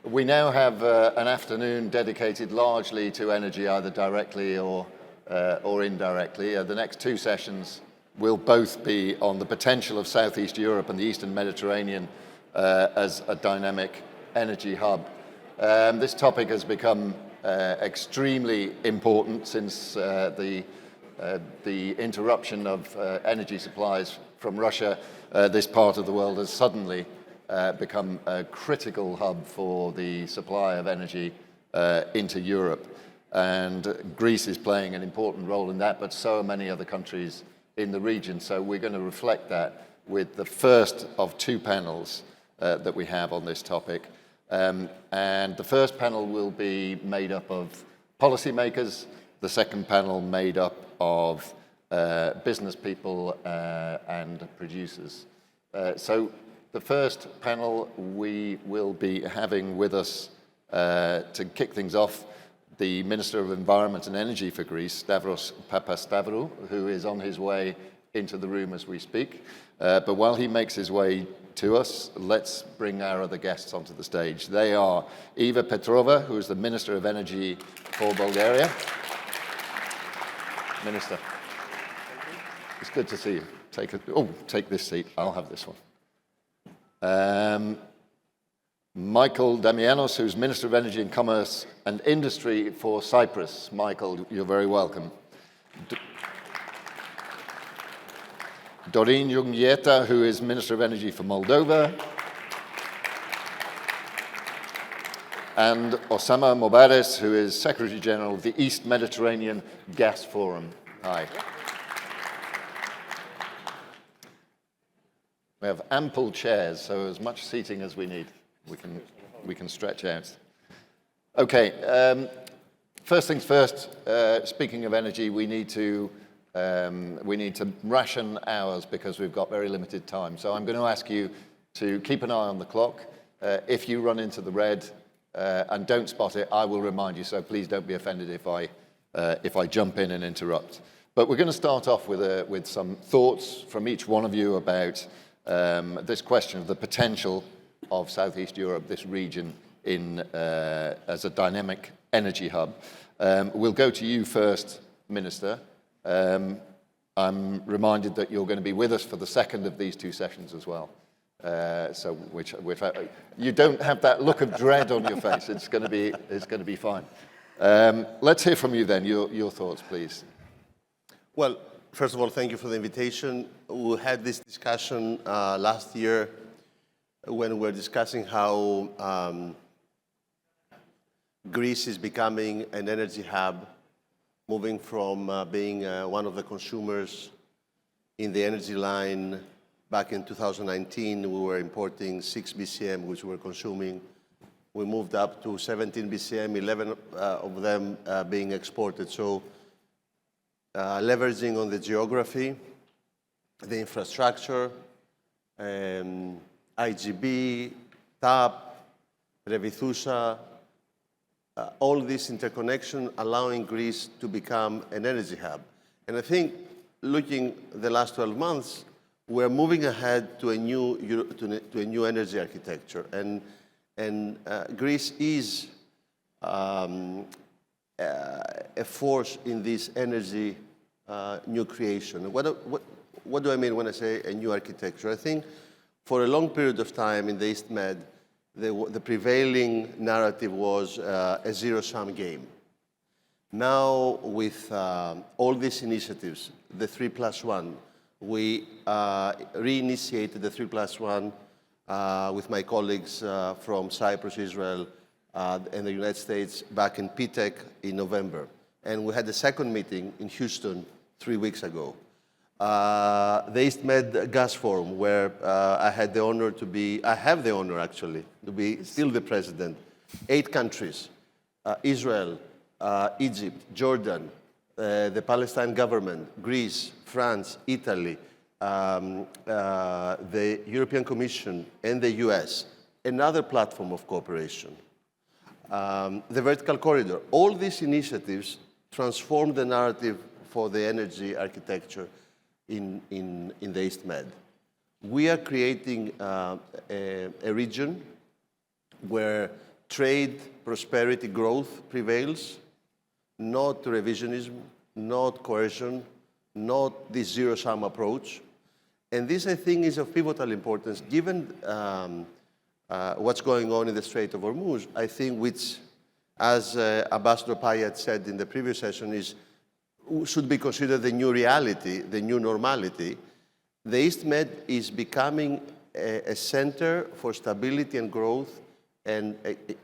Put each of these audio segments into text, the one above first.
We now have an afternoon dedicated largely to energy, either directly or indirectly. The next two sessions will both be on the potential of Southeast Europe and the Eastern Mediterranean as a dynamic energy hub. This topic has become extremely important since the interruption of energy supplies from Russia. This part of the world has suddenly become a critical hub for the supply of energy into Europe. And Greece is playing an important role in that, but so are many other countries in the region. So we're going to reflect that with the first of two panels that we have on this topic. And the first panel will be made up of policymakers, the second panel made up of business people and producers. So the first panel, we will be having with us, to kick things off, the Minister of Environment and Energy for Greece, Stavros Papastavrou, who is on his way into the room as we speak. But while he makes his way to us, let's bring our other guests onto the stage. They are Eva Petrova, who is the Minister of Energy for Bulgaria. Minister, it's good to see you. Take this seat. I'll have this one. Michael Damianos, who's Minister of Energy and Commerce and Industry for Cyprus. Michael, you're very welcome. Doreen Jungieta, who is Minister of Energy for Moldova. And Osama Mobares, who is Secretary General of the East Mediterranean Gas Forum. Hi. We have ample chairs, so as much seating as we need. We can stretch out. Okay, first things first, speaking of energy, we need to ration hours because we've got very limited time. So I'm going to ask you to keep an eye on the clock. If you run into the red and don't spot it, I will remind you, so please don't be offended if I jump in and interrupt. But we're going to start off with some thoughts from each one of you about this question of the potential of Southeast Europe, this region, as a dynamic energy hub. We'll go to you first, Minister. I'm reminded that you're going to be with us for the second of these two sessions as well. Which you don't have that look of dread on your face. It's going to be fine. Let's hear from you then. Your thoughts, please. Well, first of all, thank you for the invitation. We had this discussion last year when we were discussing how Greece is becoming an energy hub, moving from being one of the consumers in the energy line. Back in 2019, we were importing 6 BCM, which we were consuming. We moved up to 17 BCM, 11 of them being exported. So leveraging on the geography, the infrastructure, IGB, TAP, Revithousa, all this interconnection allowing Greece to become an energy hub. And I think looking the last 12 months, we're moving ahead to a new energy architecture. And Greece is a force in this energy new creation. What do I mean when I say a new architecture? I think for a long period of time in the East Med, the prevailing narrative was a zero-sum game. Now, with all these initiatives, the 3+1, we reinitiated the 3+1 with my colleagues from Cyprus, Israel, and the United States back in PTEC in November. And we had the second meeting in Houston 3 weeks ago. The East Med Gas Forum, where I have the honor actually, to be still the president. 8 countries, Israel, Egypt, Jordan, the Palestine government, Greece, France, Italy, the European Commission, and the US, another platform of cooperation. The vertical corridor. All these initiatives transform the narrative for the energy architecture in the East Med. We are creating a region where trade, prosperity, growth prevails, not revisionism, not coercion, not this zero-sum approach. And this, I think, is of pivotal importance, given what's going on in the Strait of Hormuz, I think, which, as Ambassador Payat said in the previous session, should be considered the new reality, the new normality. The East Med is becoming a center for stability and growth and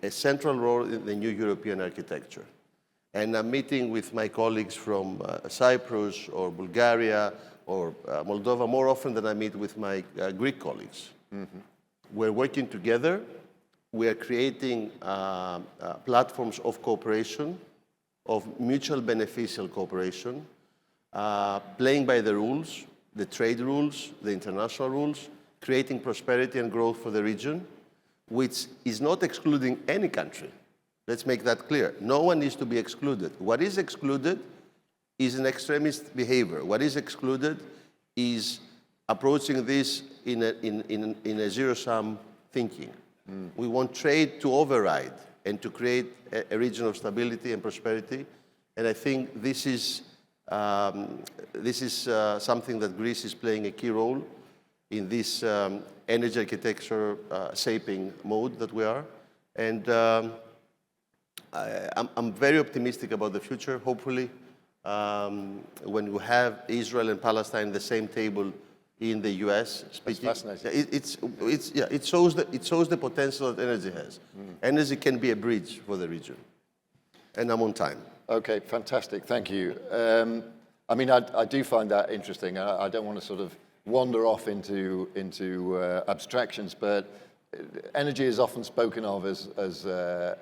a central role in the new European architecture. And I'm meeting with my colleagues from Cyprus or Bulgaria or Moldova more often than I meet with my Greek colleagues. Mm-hmm. We're working together. We are creating platforms of cooperation, of mutual beneficial cooperation, playing by the rules, the trade rules, the international rules, creating prosperity and growth for the region, which is not excluding any country. Let's make that clear. No one is to be excluded. What is excluded is an extremist behavior. What is excluded is approaching this in a zero-sum thinking. Mm. We want trade to override and to create a region of stability and prosperity. And I think this is something that Greece is playing a key role in this energy architecture shaping mode that we are. And I'm very optimistic about the future. Hopefully, when we have Israel and Palestine at the same table in the U.S. speaking, that's fascinating. It shows the potential that energy has. Mm. Energy can be a bridge for the region. And I'm on time. Okay, fantastic. Thank you. I mean, I do find that interesting. I don't want to sort of wander off into abstractions, but energy is often spoken of as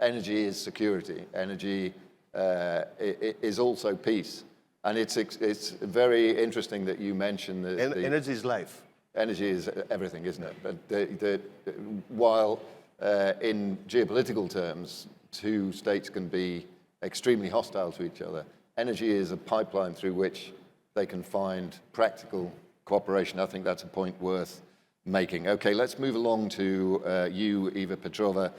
energy is security. Energy is also peace. And it's very interesting that you mentioned that energy is life. Energy is everything, isn't it? But while in geopolitical terms, two states can be extremely hostile to each other, energy is a pipeline through which they can find practical cooperation. I think that's a point worth making. Okay, let's move along to you, Eva Petrova,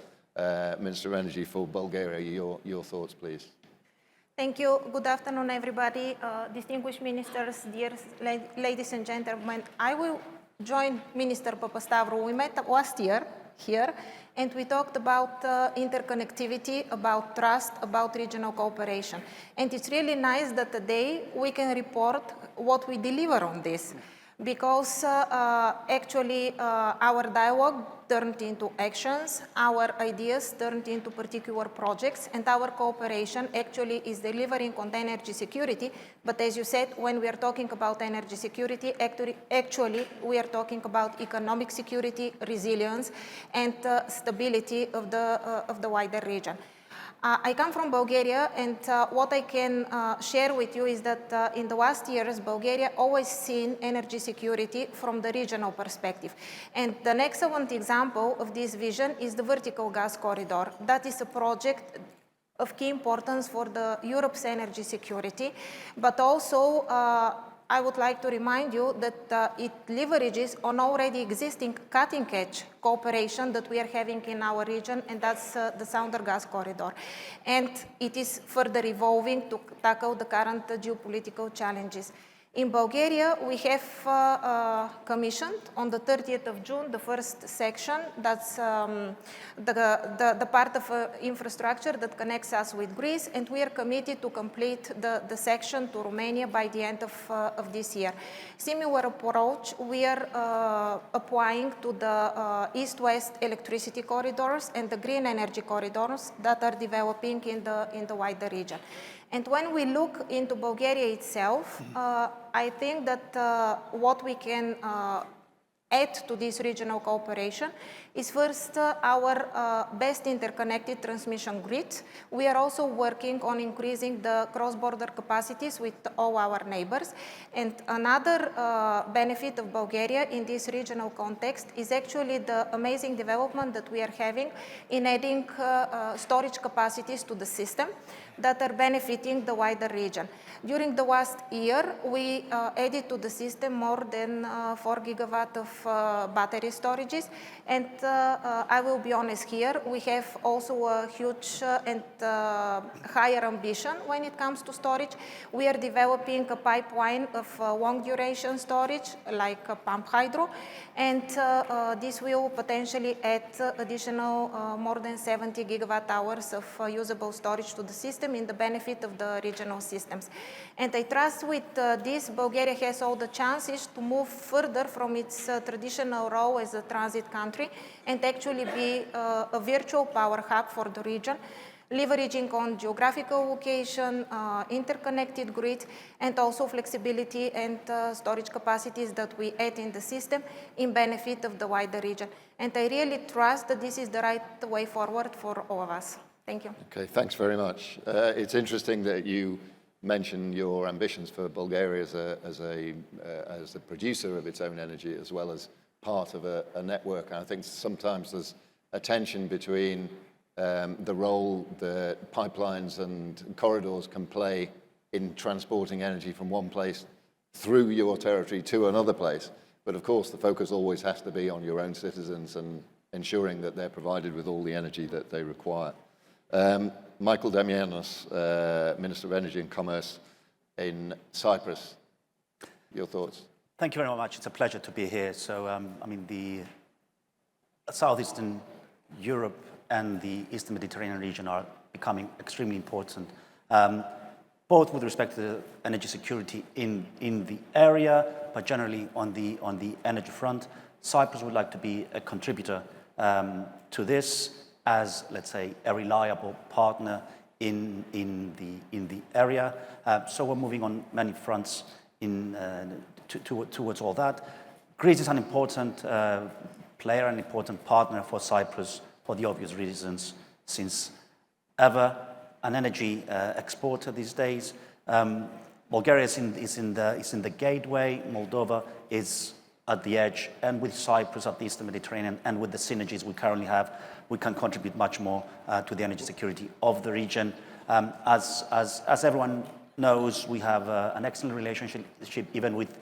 Minister of Energy for Bulgaria. Your thoughts, please. Thank you. Good afternoon, everybody. Distinguished ministers, dear ladies and gentlemen. I will join Minister Papastavro. We met last year here, and we talked about interconnectivity, about trust, about regional cooperation. And it's really nice that today we can report what we deliver on this, because actually our dialogue turned into actions, our ideas turned into particular projects, and our cooperation actually is delivering on energy security. But as you said, when we are talking about energy security, actually we are talking about economic security, resilience, and stability of the wider region. I come from Bulgaria, and what I can share with you is that in the last years, Bulgaria always seen energy security from the regional perspective. And an excellent example of this vision is the vertical gas corridor. That is a project of key importance for Europe's energy security, but also I would like to remind you that it leverages on already existing cutting-edge cooperation that we are having in our region, and that's the Southern Gas Corridor. And it is further evolving to tackle the current geopolitical challenges. In Bulgaria, we have commissioned on the 30th of June the first section. That's the part of infrastructure that connects us with Greece, and we are committed to complete the section to Romania by the end of this year. Similar approach we are applying to the east-west electricity corridors and the green energy corridors that are developing in the wider region. And when we look into Bulgaria itself, I think that what we can add to this regional cooperation is first our best interconnected transmission grid. We are also working on increasing the cross-border capacities with all our neighbors. And another benefit of Bulgaria in this regional context is actually the amazing development that we are having in adding storage capacities to the system that are benefiting the wider region. During the last year, we added to the system more than 4 gigawatt of battery storages, and I will be honest here, we have also a huge and higher ambition when it comes to storage. We are developing a pipeline of long duration storage, like pump hydro, and this will potentially add additional more than 70 gigawatt hours of usable storage to the system in the benefit of the regional systems. And I trust with this, Bulgaria has all the chances to move further from its traditional role as a transit country and actually be a virtual power hub for the region, leveraging on geographical location, interconnected grid, and also flexibility and storage capacities that we add in the system in benefit of the wider region. And I really trust that this is the right way forward for all of us. Thank you. Okay, thanks very much. It's interesting that you mention your ambitions for Bulgaria as a producer of its own energy as well as part of a network. And I think sometimes there's a tension between the role that pipelines and corridors can play in transporting energy from one place through your territory to another place. But of course, the focus always has to be on your own citizens and ensuring that they're provided with all the energy that they require. Michael Demianos, Minister of Energy and Commerce in Cyprus. Your thoughts? Thank you very much. It's a pleasure to be here. So, I mean, the Southeastern Europe and the Eastern Mediterranean region are becoming extremely important, both with respect to energy security in the area, but generally on the energy front. Cyprus would like to be a contributor to this as, let's say, a reliable partner in the area. So we're moving on many fronts towards all that. Greece is an important player, an important partner for Cyprus for the obvious reasons, since ever an energy exporter these days. Bulgaria is in the gateway. Moldova is at the edge, and with Cyprus at the Eastern Mediterranean, and with the synergies we currently have, we can contribute much more to the energy security of the region. As everyone knows, we have an excellent relationship even with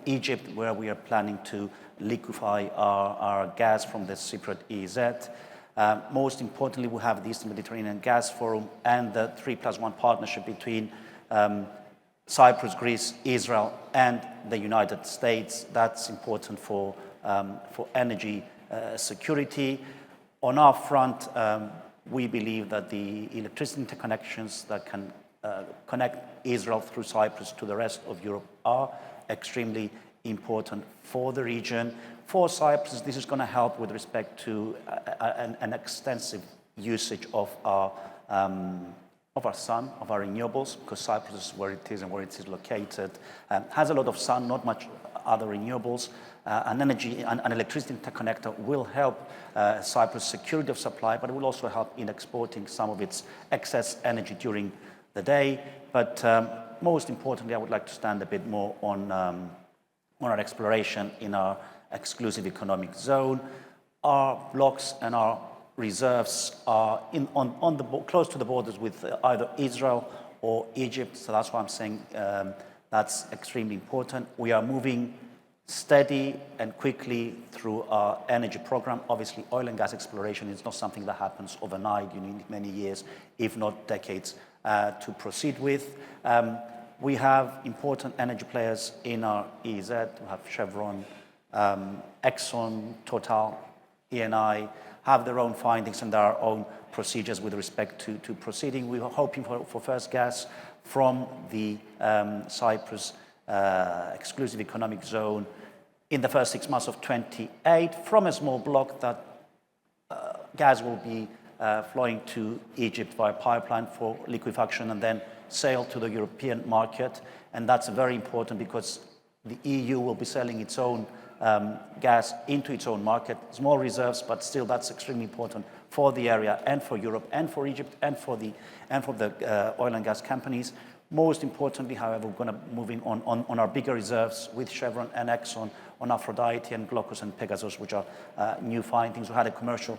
Egypt, where we are planning to liquefy our gas from the Cypriot EEZ. Most importantly, we have the Eastern Mediterranean Gas Forum and the 3+1 partnership between Cyprus, Greece, Israel, and the United States. That's important for energy security. On our front, we believe that the electricity interconnections that can connect Israel through Cyprus to the rest of Europe are extremely important for the region. For Cyprus, this is going to help with respect to an extensive usage of our sun, of our renewables, because Cyprus is where it is and where it is located, has a lot of sun, not much other renewables. An electricity interconnector will help Cyprus' security of supply, but it will also help in exporting some of its excess energy during the day. But most importantly, I would like to stand a bit more on our exploration in our exclusive economic zone. Our blocks and our reserves are close to the borders with either Israel or Egypt, so that's why I'm saying that's extremely important. We are moving steady and quickly through our energy program. Obviously, oil and gas exploration is not something that happens overnight. You need many years, if not decades, to proceed with. We have important energy players in our EEZ. We have Chevron, Exxon, Total, Eni, have their own findings and their own procedures with respect to proceeding. We are hoping for first gas from the Cyprus exclusive economic zone in the first 6 months of 28 from a small block that gas will be flowing to Egypt via pipeline for liquefaction and then sail to the European market. And that's very important because the EU will be selling its own gas into its own market. Small reserves, but still that's extremely important for the area and for Europe and for Egypt and for the oil and gas companies. Most importantly, however, we're going to move in on our bigger reserves with Chevron and Exxon on Aphrodite and Glaucus and Pegasus, which are new findings. We had a commercial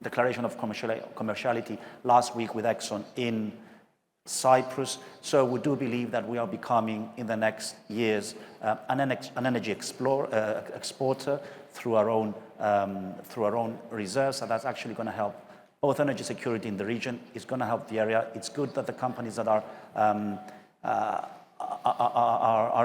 declaration of commerciality last week with Exxon in Cyprus. So we do believe that we are becoming, in the next years, an energy exporter through our own reserves, and that's actually going to help both energy security in the region. It's going to help the area. It's good that the companies that are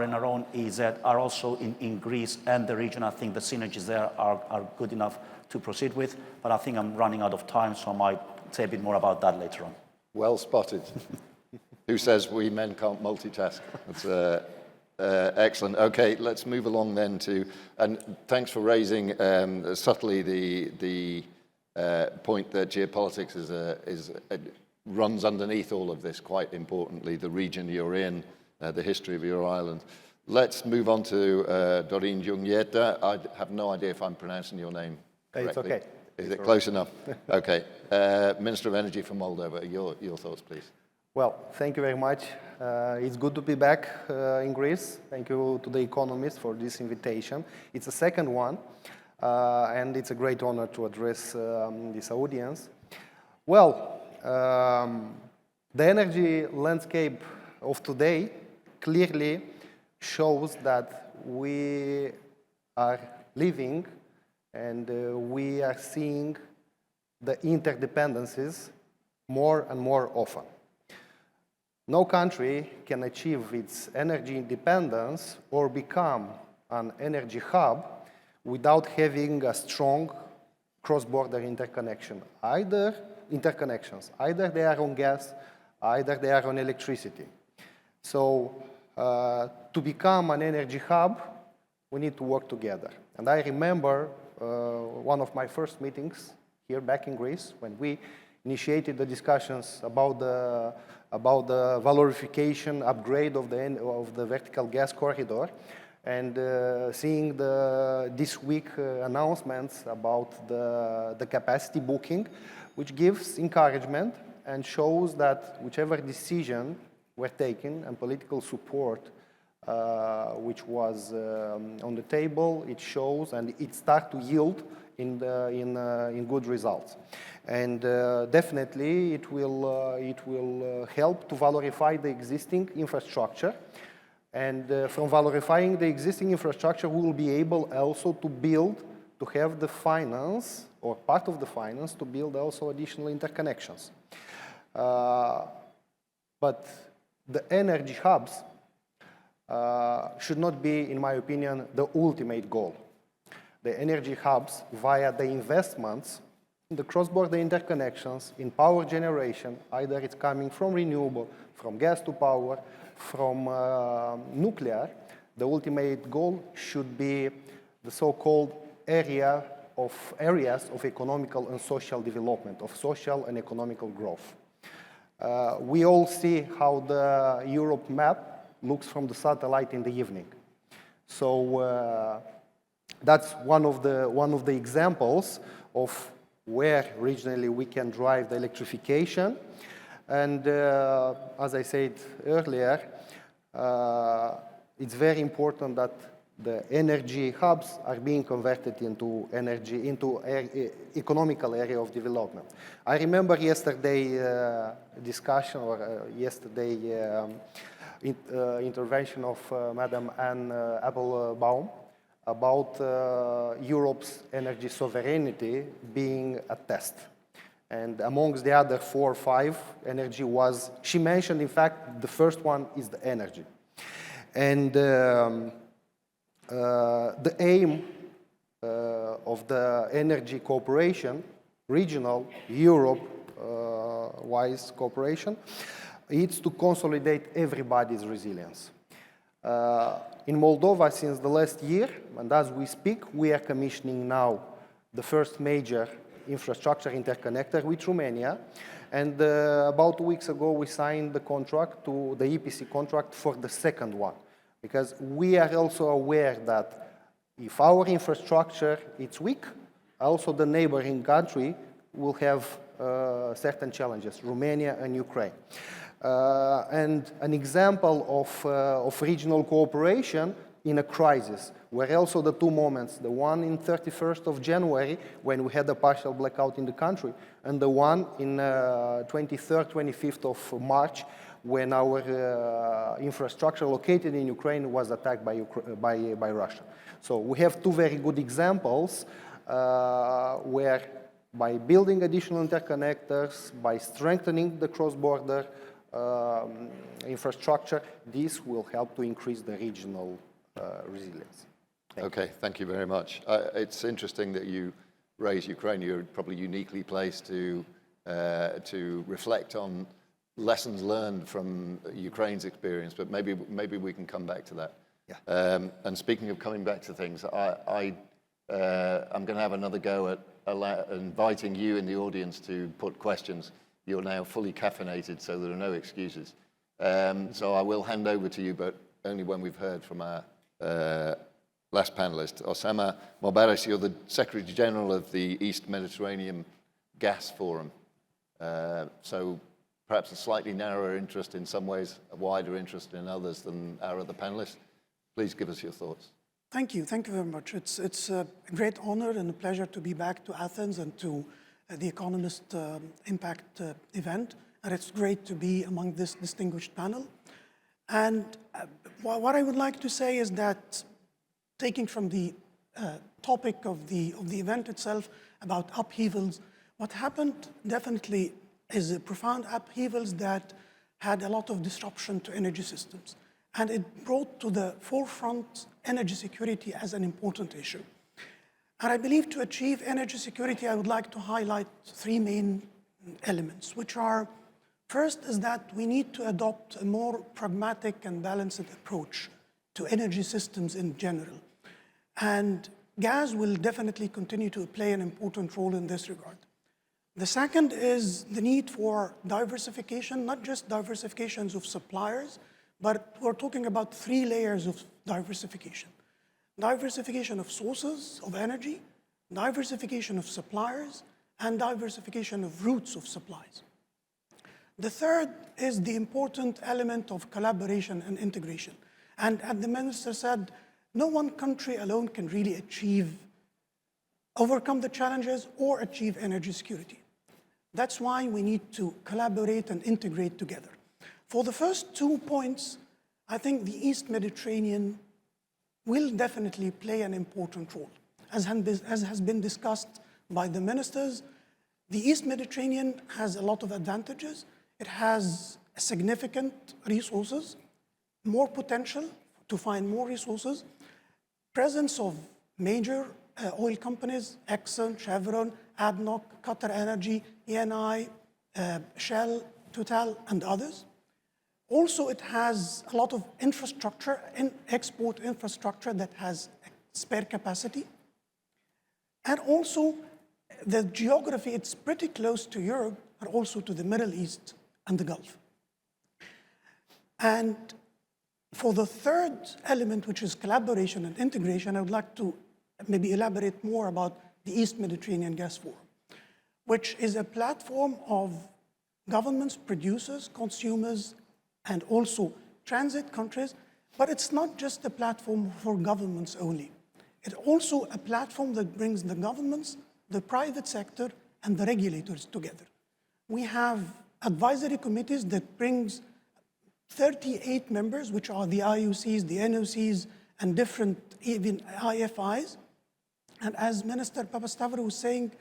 in our own EZ are also in Greece and the region. I think the synergies there are good enough to proceed with, but I think I'm running out of time, so I might say a bit more about that later on. Well spotted. Who says we men can't multitask? That's excellent. Okay, let's move along then to, and thanks for raising subtly the point that geopolitics runs underneath all of this quite importantly, the region you're in, the history of your island. Let's move on to Dorin Jungieta. I have no idea if I'm pronouncing your name correctly. It's okay. Is it close enough? Okay. Minister of Energy from Moldova, your thoughts, please. Well, thank you very much. It's good to be back in Greece. Thank you to the Economist for this invitation. It's the second one, and it's a great honor to address this audience. Well, the energy landscape of today clearly shows that we are living and we are seeing the interdependencies more and more often. No country can achieve its energy independence or become an energy hub without having a strong cross-border interconnection. Either they are on gas, either they are on electricity. So to become an energy hub, we need to work together. And I remember one of my first meetings here back in Greece when we initiated the discussions about the valorification upgrade of the vertical gas corridor, and seeing this week announcements about the capacity booking, which gives encouragement and shows that whichever decision were taken and political support which was on the table, it shows and it starts to yield in good results. And definitely it will help to valorify the existing infrastructure. And from valorifying the existing infrastructure, we will be able also to have the finance, or part of the finance, to build also additional interconnections. But the energy hubs should not be, in my opinion, the ultimate goal. The energy hubs, via the investments in the cross-border interconnections, in power generation, either it's coming from renewable, from gas to power, from nuclear, the ultimate goal should be the so-called areas of economical and social development, of social and economical growth. We all see how the Europe map looks from the satellite in the evening. So that's one of the examples of where regionally we can drive the electrification. And as I said earlier, it's very important that the energy hubs are being converted into economical area of development. I remember yesterday discussion, or yesterday intervention of Madam Anne Applebaum about Europe's energy sovereignty being a test. And amongst the other 4 or 5, energy was, she mentioned, in fact, the first one is the energy. And the aim of the energy cooperation, regional, Europe-wise cooperation, is to consolidate everybody's resilience. In Moldova, since the last year, and as we speak, we are commissioning now the first major infrastructure interconnector with Romania. And about 2 weeks ago, we signed the contract, the EPC contract for the second one. Because we are also aware that if our infrastructure is weak, also the neighboring country will have certain challenges, Romania and Ukraine. And an example of regional cooperation in a crisis, where also the 2 moments, the one in 31st of January, when we had a partial blackout in the country, and the one in 23rd, 25th of March, when our infrastructure located in Ukraine was attacked by Russia. So we have two very good examples where by building additional interconnectors, by strengthening the cross-border infrastructure, this will help to increase the regional resilience. Okay, thank you very much. It's interesting that you raise Ukraine. You're probably uniquely placed to reflect on lessons learned from Ukraine's experience, but maybe we can come back to that. Yeah. And speaking of coming back to things, I'm going to have another go at inviting you in the audience to put questions. You're now fully caffeinated, so there are no excuses. So I will hand over to you, but only when we've heard from our last panelist. Osama Mobaris, you're the Secretary General of the East Mediterranean Gas Forum. So perhaps a slightly narrower interest in some ways, a wider interest in others than our other panelists. Please give us your thoughts. Thank you very much. It's a great honor and a pleasure to be back to Athens and to the Economist Impact event. And it's great to be among this distinguished panel. And what I would like to say is that taking from the topic of the event itself about upheavals, what happened definitely is a profound upheavals that had a lot of disruption to energy systems. And it brought to the forefront energy security as an important issue. And I believe to achieve energy security, I would like to highlight three main elements, which are, first is that we need to adopt a more pragmatic and balanced approach to energy systems in general. And gas will definitely continue to play an important role in this regard. The second is the need for diversification, not just diversifications of suppliers, but we're talking about three layers of diversification. Diversification of sources of energy, diversification of suppliers, and diversification of routes of supplies. The third is the important element of collaboration and integration. And as the minister said, no one country alone can really overcome the challenges or achieve energy security. That's why we need to collaborate and integrate together. For the first 2 points, I think the East Mediterranean will definitely play an important role. As has been discussed by the ministers, the East Mediterranean has a lot of advantages. It has significant resources, more potential to find more resources, presence of major oil companies, Exxon, Chevron, ADNOC, Qatar Energy, ENI, Shell, Total, and others. Also, it has a lot of infrastructure, export infrastructure that has spare capacity. And also, the geography, it's pretty close to Europe, and also to the Middle East and the Gulf. And for the third element, which is collaboration and integration, I would like to maybe elaborate more about the East Mediterranean Gas Forum, which is a platform of governments, producers, consumers, and also transit countries. But it's not just a platform for governments only. It's also a platform that brings the governments, the private sector, and the regulators together. We have advisory committees that brings 38 members, which are the IUCs, the NOCs, and different even IFIs. And as Minister Papastavro was saying,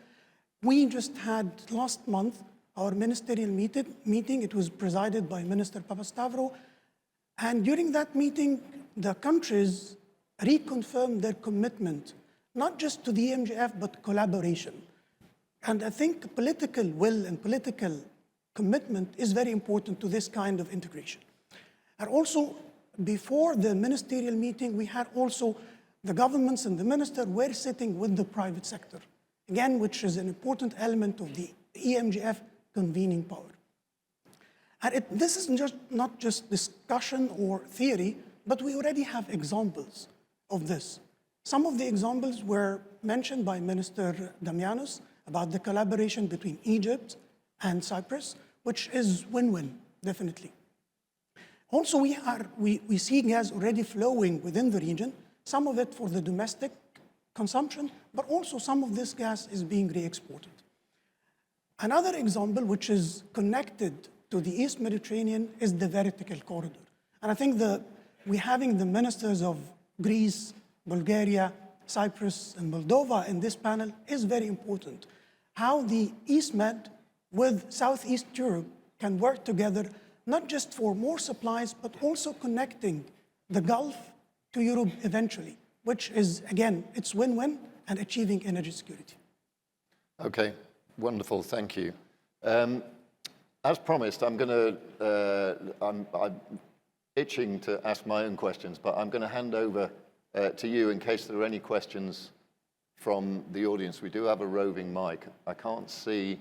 we just had last month our ministerial meeting. It was presided by Minister Papastavro. And during that meeting, the countries reconfirmed their commitment, not just to the EMGF, but collaboration. And I think political will and political commitment is very important to this kind of integration. And also, before the ministerial meeting, we had also the governments and the minister were sitting with the private sector, again, which is an important element of the EMGF convening power. And this is not just discussion or theory, but we already have examples of this. Some of the examples were mentioned by Minister Damianos about the collaboration between Egypt and Cyprus, which is win-win, definitely. Also, we see gas already flowing within the region, some of it for the domestic consumption, but also some of this gas is being re-exported. Another example, which is connected to the East Mediterranean is the vertical corridor. And I think we're having the ministers of Greece, Bulgaria, Cyprus, and Moldova in this panel is very important. How the East Med with Southeast Europe can work together, not just for more supplies, but also connecting the Gulf to Europe eventually, which is, again, it's win-win and achieving energy security. Okay, wonderful, thank you. As promised, I'm itching to ask my own questions, but I'm going to hand over to you in case there are any questions from the audience. We do have a roving mic. I can't see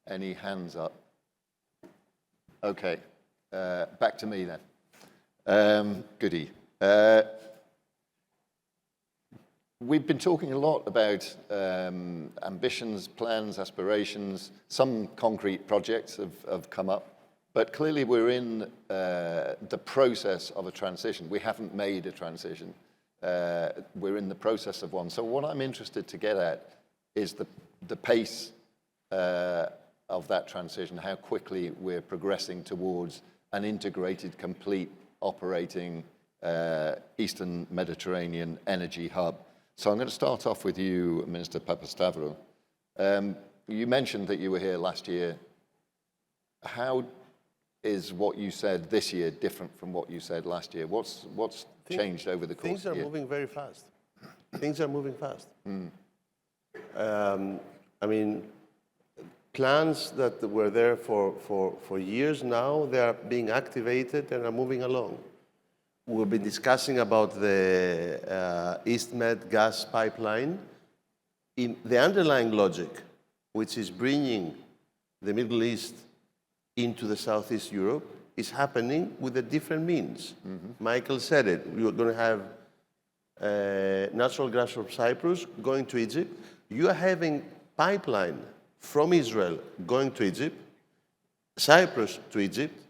any hands up. Okay, back to me then. Goody. We've been talking a lot about ambitions, plans, aspirations. Some concrete projects have come up, but clearly we're in the process of a transition. We haven't made a transition. We're in the process of one. So what I'm interested to get at is the pace of that transition, how quickly we're progressing towards an integrated, complete, operating Eastern Mediterranean energy hub. So I'm going to start off with you, Minister Papastavrou. You mentioned that you were here last year. How is what you said this year different from what you said last year? What's changed over the course of the year? Things are moving very fast. Things are moving fast. I mean, plans that were there for years now, they are being activated and are moving along. We've been discussing about the East Med gas pipeline. In the underlying logic, which is bringing the Middle East into the Southeast Europe, is happening with a different means. Michael said it. We are going to have natural gas from Cyprus going to Egypt. You are having pipeline from Israel going to Egypt, Cyprus to Egypt,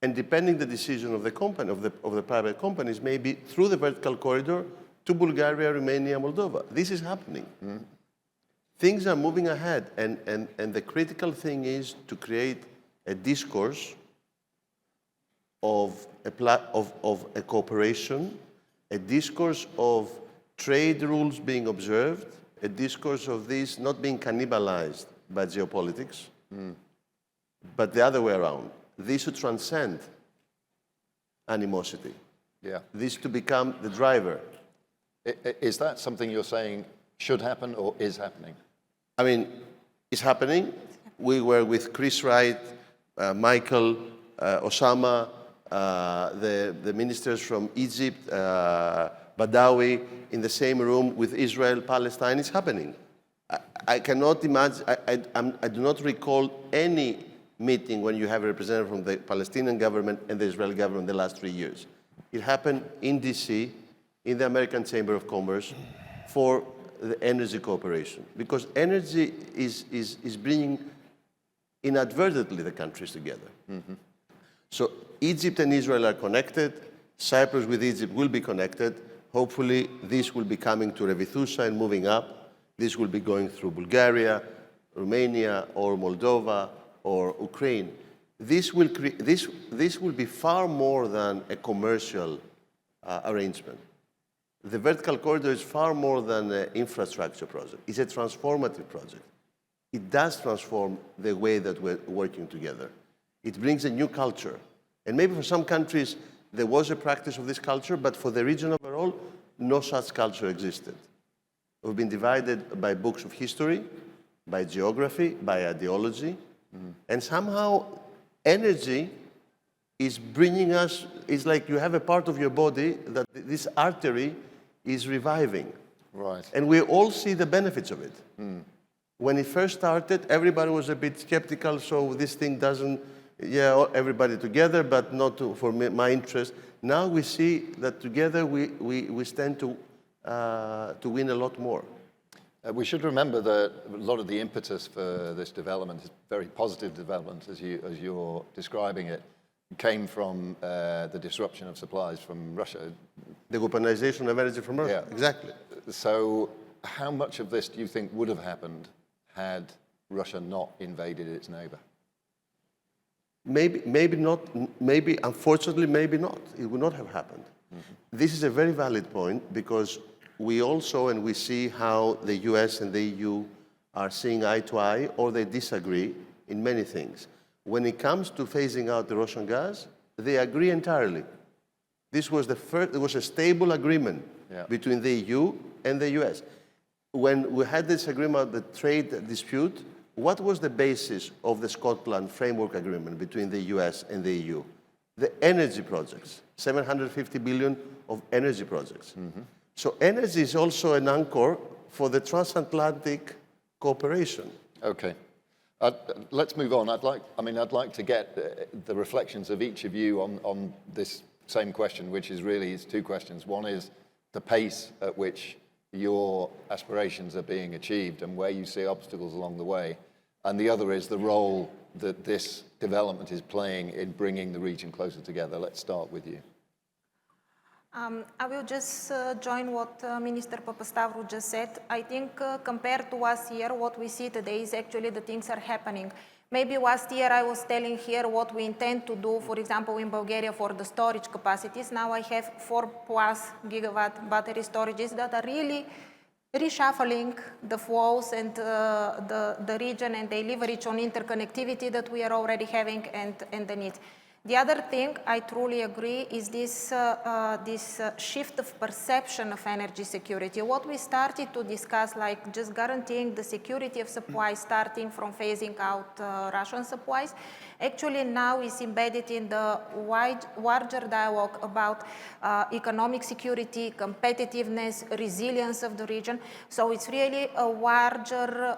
and depending the decision of the company, of the private companies, maybe through the vertical corridor to Bulgaria, Romania, Moldova. This is happening. Things are moving ahead, and the critical thing is to create a discourse of a cooperation, a discourse of trade rules being observed, a discourse of this not being cannibalized by geopolitics, but the other way around. This should transcend animosity. Yeah. This to become the driver. Is that something you're saying should happen or is happening? I mean, it's happening. We were with Chris Wright, Michael, Osama, the ministers from Egypt, Badawi, in the same room with Israel, Palestine. It's happening. I cannot imagine, I do not recall any meeting when you have a representative from the Palestinian government and the Israeli government in the last 3 years. It happened in DC, in the American Chamber of Commerce, for the energy cooperation. Because energy is bringing inadvertently the countries together. So Egypt and Israel are connected. Cyprus with Egypt will be connected. Hopefully, this will be coming to Revithoussa and moving up. This will be going through Bulgaria, Romania, or Moldova, or Ukraine. This will be far more than a commercial arrangement. The vertical corridor is far more than an infrastructure project. It's a transformative project. It does transform the way that we're working together. It brings a new culture. And maybe for some countries, there was a practice of this culture, but for the region overall, no such culture existed. We've been divided by books of history, by geography, by ideology, and somehow energy is bringing us, it's like you have a part of your body that this artery is reviving. Right. And we all see the benefits of it. When it first started, everybody was a bit skeptical, so this thing doesn't, everybody together, but not for my interest. Now we see that together we stand to win a lot more. We should remember that a lot of the impetus for this development, is very positive development as you're describing it, came from the disruption of supplies from Russia. The weaponization of energy from Russia, exactly. So how much of this do you think would have happened had Russia not invaded its neighbor? maybe not, maybe, unfortunately, maybe not. It would not have happened. This is a very valid point because we also, and we see how the US and the EU are seeing eye to eye, or they disagree in many things. When it comes to phasing out the Russian gas, they agree entirely. This was the first, it was a stable agreement between the EU and the US. When we had this agreement, the trade dispute, what was the basis of the Scotland Framework Agreement between the US and the EU? The energy projects, 750 billion of energy projects. So energy is also an anchor for the transatlantic cooperation. Okay. Let's move on. I'd like to get the reflections of each of you on this same question, which is really it's two questions. One is the pace at which your aspirations are being achieved and where you see obstacles along the way. And the other is the role that this development is playing in bringing the region closer together. Let's start with you. I will just join what Minister Papastavrou just said. I think compared to last year, what we see today is actually the things are happening. Maybe last year I was telling here what we intend to do, for example, in Bulgaria for the storage capacities. Now I have 4+ gigawatt battery storages that are really reshuffling the flows and the region and the leverage on interconnectivity that we are already having and the need. The other thing I truly agree is this shift of perception of energy security. What we started to discuss, like just guaranteeing the security of supply, starting from phasing out Russian supplies, actually now is embedded in the larger dialogue about economic security, competitiveness, resilience of the region. So it's really a larger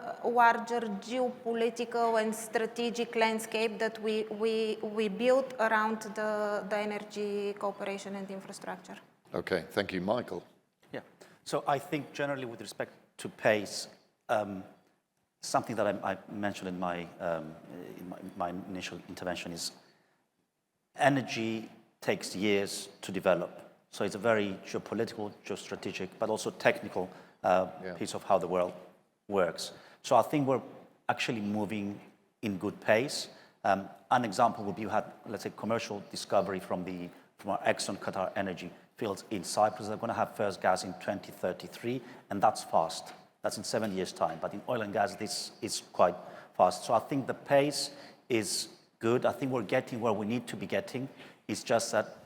geopolitical and strategic landscape that we built around the energy cooperation and infrastructure. Okay, thank you. Michael. Yeah, so I think generally with respect to pace, something that I mentioned in my initial intervention is energy takes years to develop. So it's a very geopolitical, geostrategic, but also technical piece of how the world works. So I think we're actually moving in good pace. An example would be you had, let's say, commercial discovery from our Exxon Qatar Energy fields in Cyprus. They're going to have first gas in 2033, and that's fast. That's in 7 years' time. But in oil and gas, this is quite fast. So I think the pace is good. I think we're getting where we need to be getting. It's just that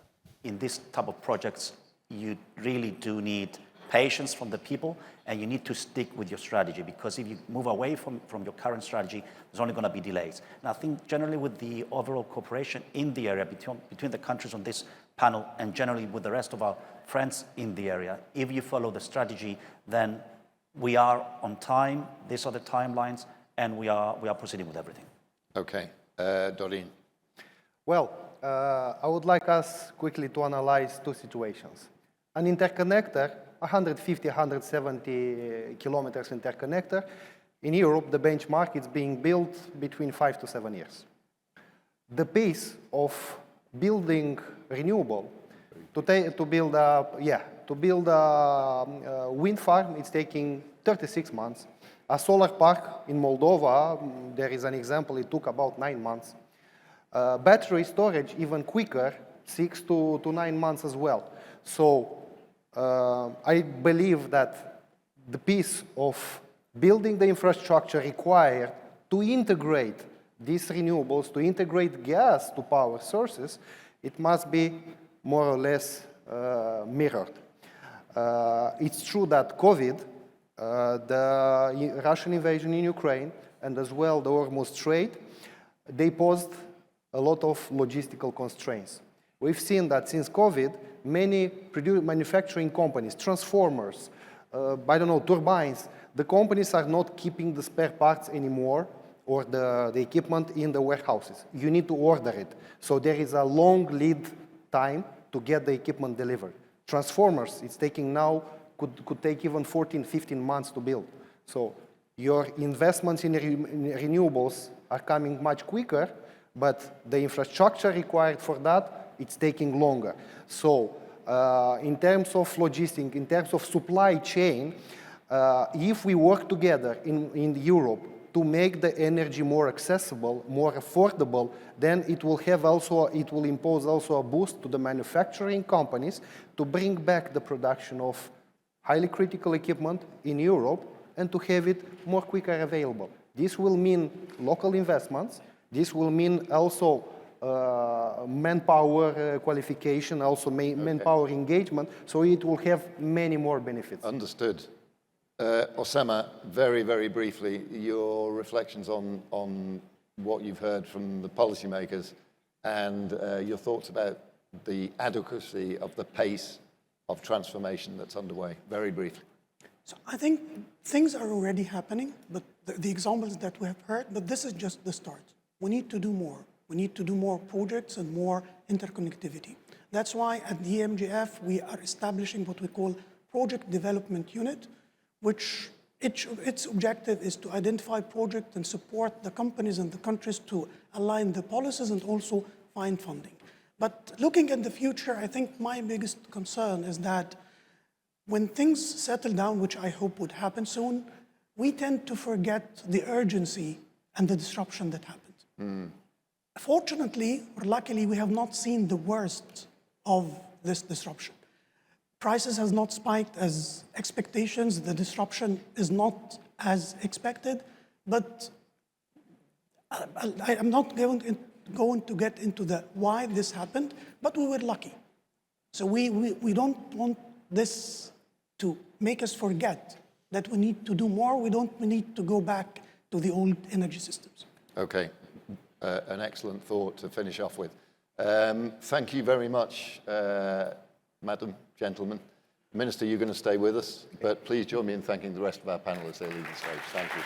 in this type of projects, you really do need patience from the people, and you need to stick with your strategy, because if you move away from your current strategy, there's only going to be delays. And I think generally with the overall cooperation in the area between the countries on this panel and generally with the rest of our friends in the area, if you follow the strategy, then we are on time, these are the timelines, and we are proceeding with everything. Okay. Doreen. Well, I would like us quickly to analyze two situations. An interconnector, 150, 170 kilometers interconnector. In Europe, the benchmark is being built between 5 to 7 years. The pace of building renewable, to build a wind farm, it's taking 36 months. A solar park in Moldova, there is an example, it took about 9 months. Battery storage, even quicker, 6 to 9 months as well. So I believe that the piece of building the infrastructure required to integrate these renewables, to integrate gas to power sources, it must be more or less mirrored. It's true that COVID, the Russian invasion in Ukraine, and as well the Hormuz Strait, they posed a lot of logistical constraints. We've seen that since COVID, many manufacturing companies, transformers, turbines, the companies are not keeping the spare parts anymore or the equipment in the warehouses. You need to order it. So there is a long lead time to get the equipment delivered. Transformers, it's taking now, could take even 14, 15 months to build. So your investments in renewables are coming much quicker, but the infrastructure required for that, it's taking longer. So in terms of logistics, in terms of supply chain, if we work together in Europe to make the energy more accessible, more affordable, then it will impose also a boost to the manufacturing companies to bring back the production of highly critical equipment in Europe and to have it more quicker available. This will mean local investments. This will mean also manpower qualification, also manpower engagement, so it will have many more benefits. Understood. Osama, very, very briefly, your reflections on what you've heard from the policymakers and your thoughts about the adequacy of the pace of transformation that's underway, very briefly. So I think things are already happening, but the examples that we have heard, but this is just the start. We need to do more. We need to do more projects and more interconnectivity. That's why at the EMGF, we are establishing what we call Project Development Unit, which its objective is to identify projects and support the companies and the countries to align the policies and also find funding. But looking at the future, I think my biggest concern is that when things settle down, which I hope would happen soon, we tend to forget the urgency and the disruption that happened. Fortunately, or luckily, we have not seen the worst of this disruption. Prices has not spiked as expectations. The disruption is not as expected, but I'm not going to get into the why this happened, but we were lucky. So we don't want this to make us forget that we need to do more. We need to go back to the old energy systems. Okay, an excellent thought to finish off with. Thank you very much, madam, gentlemen. Minister, you're going to stay with us, but please join me in thanking the rest of our panelists. They leave the stage. Thank you.